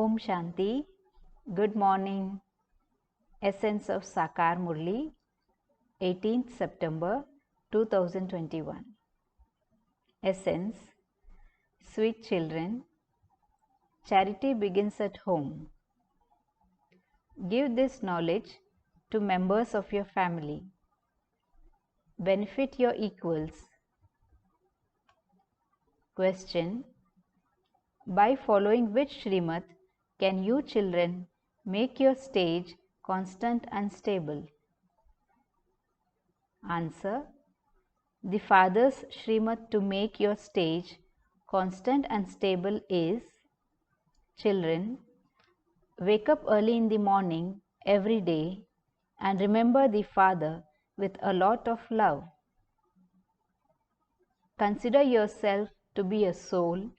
Om Shanti. Good morning. Essence of Sakar Murli, 18th September 2021. Essence. Sweet children, charity begins at home. Give this knowledge to members of your family. Benefit your equals. Question. By following which Srimad can you children make your stage constant and stable? Answer. The Father's Srimad to make your stage constant and stable is: children, wake up early in the morning every day and remember the Father with a lot of love. Consider yourself to be a soul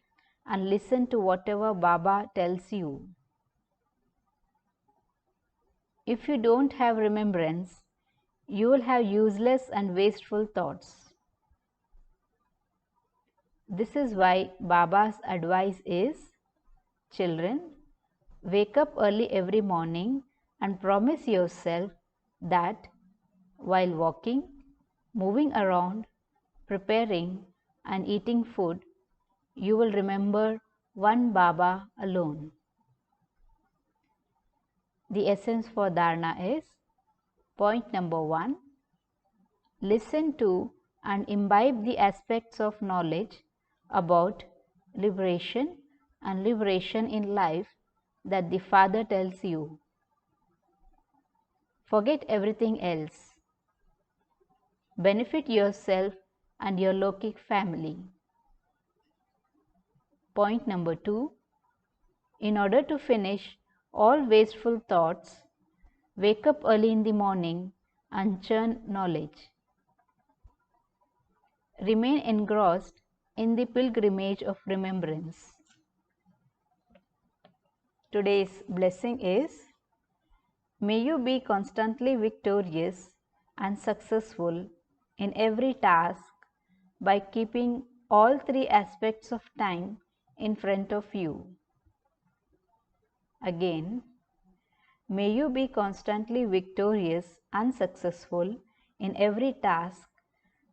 and listen to whatever Baba tells you. If you don't have remembrance, you will have useless and wasteful thoughts. This is why Baba's advice is: children, wake up early every morning and promise yourself that while walking, moving around, preparing and eating food, you will remember one Baba alone. The essence for Dharana is: point number 1, listen to and imbibe the aspects of knowledge about liberation and liberation in life that the Father tells you. Forget everything else. Benefit yourself and your Lokic family. Point number 2, in order to finish all wasteful thoughts, wake up early in the morning and churn knowledge. Remain engrossed in the pilgrimage of remembrance. Today's blessing is: may you be constantly victorious and successful in every task by keeping all three aspects of time in front of you. Again, may you be constantly victorious and successful in every task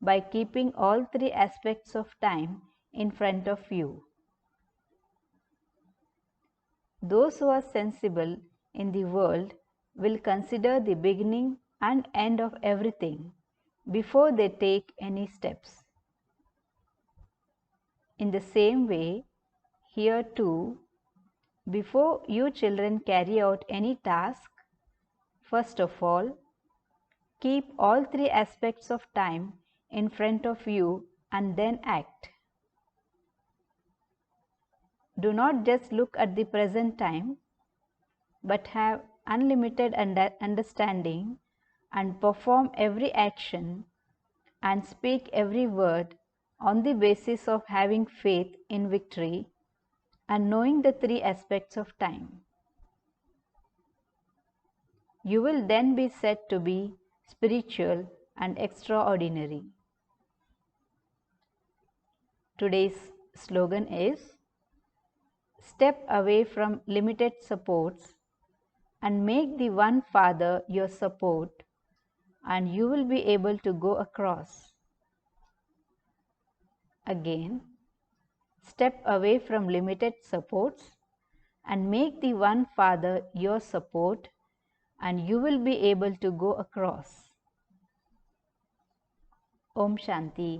by keeping all three aspects of time in front of you. Those who are sensible in the world will consider the beginning and end of everything before they take any steps. In the same way, here too, before you children carry out any task, first of all, keep all three aspects of time in front of you and then act. Do not just look at the present time, but have unlimited understanding and perform every action and speak every word on the basis of having faith in victory and knowing the three aspects of time. You will then be said to be spiritual and extraordinary. Today's slogan is: step away from limited supports and make the one Father your support, and you will be able to go across. Again, step away from limited supports and make the one Father your support, and you will be able to go across. Om Shanti.